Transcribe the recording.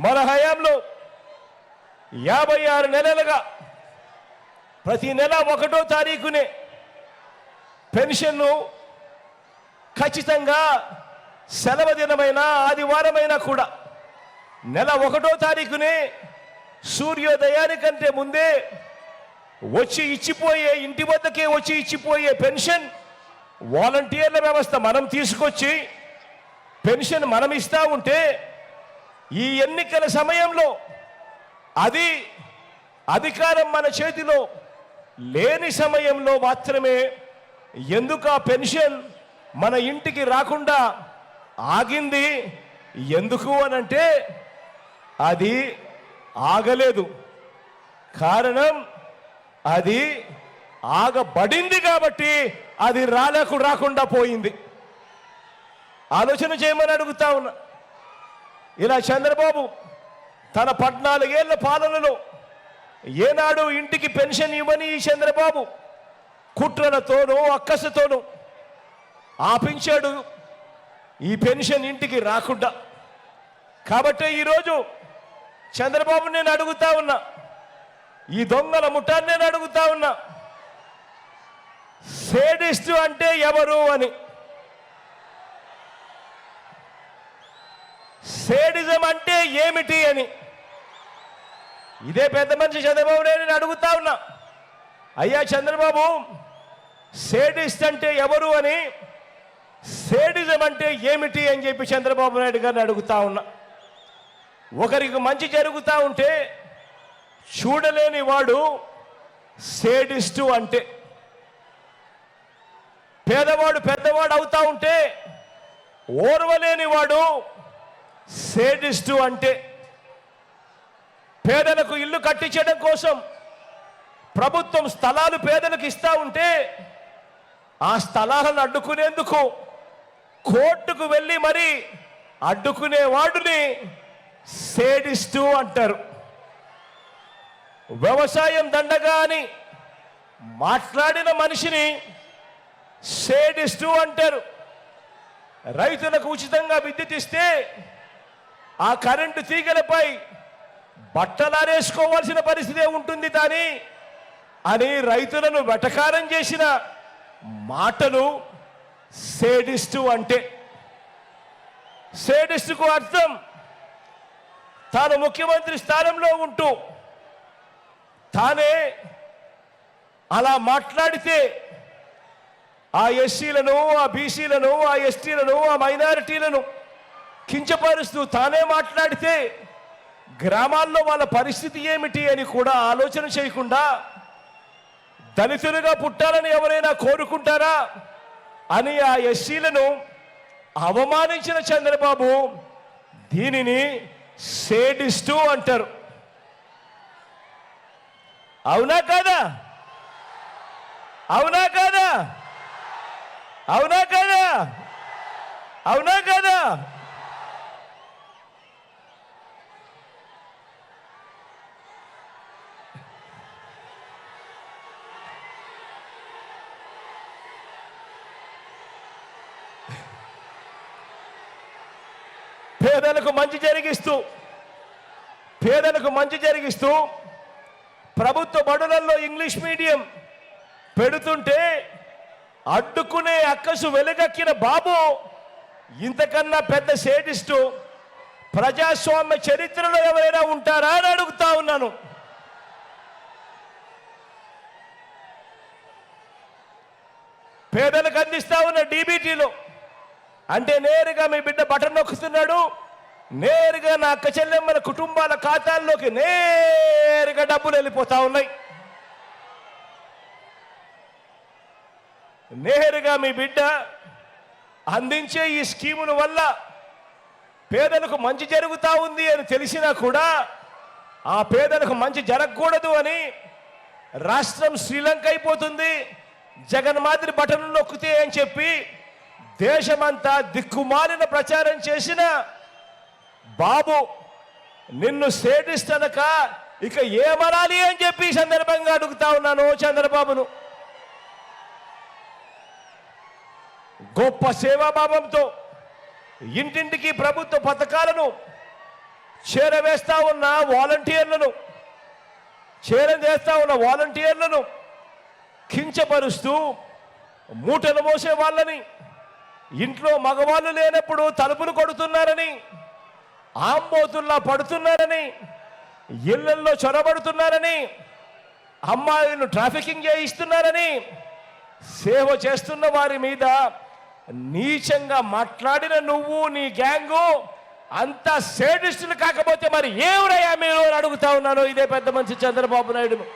మన హయాంలో 56 నెలలుగా ప్రతి నెల 1వ తారీఖునే పెన్షన్ను ఖచ్చితంగా సెలవు దినమైన ఆదివారమైనా కూడా నెల 1వ తారీఖునే సూర్యోదయానికంటే ముందే వచ్చి ఇచ్చిపోయే, ఇంటి వద్దకే వచ్చి ఇచ్చిపోయే పెన్షన్ వాలంటీర్ల వ్యవస్థ మనం తీసుకొచ్చి పెన్షన్ మనం ఇస్తా ఉంటే, ఈ ఎన్నికల సమయంలో అది అధికారం మన చేతిలో లేని సమయంలో మాత్రమే ఎందుకు ఆ పెన్షన్ మన ఇంటికి రాకుండా ఆగింది? ఎందుకు అనంటే అది ఆగలేదు. కారణం అది ఆగబడింది కాబట్టి అది రాకుండా పోయింది. ఆలోచన చేయమని అడుగుతా ఉన్నా. ఇలా చంద్రబాబు తన 14 ఏళ్ల పాలనలో ఏనాడు ఇంటికి పెన్షన్ ఇవ్వని ఈ చంద్రబాబు కుట్రలతోనూ అక్కసతోనూ ఆపించాడు ఈ పెన్షన్ ఇంటికి రాకుండా. కాబట్టి ఈరోజు చంద్రబాబు నేను అడుగుతా ఉన్నా, ఈ దొంగల ముఠాన్ని నేను అడుగుతా ఉన్నా, సేడిస్ట్ అంటే ఎవరు అని. సేడిజం అంటే ఏమిటి అని ఇదే పెద్ద మనిషి చంద్రబాబు నేను అడుగుతా ఉన్నా. అయ్యా చంద్రబాబు, సేడిస్ట్ అంటే ఎవరు అని, సేడిజం అంటే ఏమిటి అని చెప్పి చంద్రబాబు నాయుడు గారిని అడుగుతా ఉన్నా. ఒకరికి మంచి జరుగుతూ ఉంటే చూడలేని వాడు సేడిస్టు అంటే, పేదవాడు పెద్దవాడు అవుతా ఉంటే ఓర్వలేని వాడు సేడిస్టు అంటే, పేదలకు ఇల్లు కట్టించడం కోసం ప్రభుత్వం స్థలాలు పేదలకు ఇస్తా ఉంటే ఆ స్థలాలను అడ్డుకునేందుకు కోర్టుకు వెళ్ళి మరి అడ్డుకునే వాడిని సేడిస్టు అంటారు. వ్యవసాయం దండగా అని మాట్లాడిన మనిషిని సేడిస్టు అంటారు. రైతులకు ఉచితంగా విద్యుత్ ఇస్తే ఆ కరెంటు తీగలపై బట్టలారేసుకోవాల్సిన పరిస్థితే ఉంటుంది కానీ అని రైతులను వెటకారం చేసిన మాటలు సేడిస్టు అంటే. సేడిస్టుకు అర్థం తాను ముఖ్యమంత్రి స్థానంలో ఉంటూ తానే అలా మాట్లాడితే ఆ ఎస్సీలను, ఆ బీసీలను, ఆ ఎస్టీలను, ఆ మైనారిటీలను కించపరుస్తూ తానే మాట్లాడితే గ్రామాల్లో వాళ్ళ పరిస్థితి ఏమిటి అని కూడా ఆలోచన చేయకుండా దళితులుగా పుట్టాలని ఎవరైనా కోరుకుంటారా అని ఆ ఎస్సీలను అవమానించిన చంద్రబాబు దీనిని సేడిస్టు అంటారు. అవునా కాదా? అవునా కాదా? అవునా కాదా? అవునా కాదా? పేదలకు మంచి జరిగిస్తూ ప్రభుత్వ బడులలో ఇంగ్లీష్ మీడియం పెడుతుంటే అడ్డుకునే అక్కసు వెలుగక్కిన బాబు ఇంతకన్నా పెద్ద సేడిస్టు ప్రజాస్వామ్య చరిత్రలో ఎవరైనా ఉంటారా అని అడుగుతా ఉన్నాను. పేదలకు అందిస్తా ఉన్న డీబీటీలో అంటే నేరుగా మీ బిడ్డ బటన్ నొక్కుతున్నాడు, నేరుగా నా అక్క చెల్లెమ్మల కుటుంబాల ఖాతాల్లోకి నేరుగా డబ్బులు వెళ్ళిపోతా ఉన్నాయి. నేరుగా మీ బిడ్డ అందించే ఈ స్కీముల వల్ల పేదలకు మంచి జరుగుతూ ఉంది అని తెలిసినా కూడా ఆ పేదలకు మంచి జరగకూడదు అని రాష్ట్రం శ్రీలంక అయిపోతుంది, జగన్ మాదిరి బటన్లు నొక్కితే అని చెప్పి దేశమంతా దిక్కుమాలిన ప్రచారం చేసిన బాబు నిన్ను సేడిస్ట్ అనక ఇక ఏమనాలి అని చెప్పి సందర్భంగా అడుగుతా ఉన్నాను చంద్రబాబును. గొప్ప సేవాభావంతో ఇంటింటికి ప్రభుత్వ పథకాలను చేరవేస్తా ఉన్న వాలంటీర్లను కించపరుస్తూ మూటలు మోసే వాళ్ళని, ఇంట్లో మగవాళ్ళు లేనప్పుడు తలుపులు కొడుతున్నారని, ఆంబోతుల్లా పడుతున్నారని, ఇళ్లల్లో చొరబడుతున్నారని, అమ్మాయిలను ట్రాఫికింగ్ చేయిస్తున్నారని, సేవ చేస్తున్న వారి మీద నీచంగా మాట్లాడిన నువ్వు, నీ గ్యాంగు అంత సేడిస్టులు కాకపోతే మరి ఏమిరయ్యా మీరు అని అడుగుతా ఉన్నాను ఇదే పెద్ద మనిషి చంద్రబాబు నాయుడును.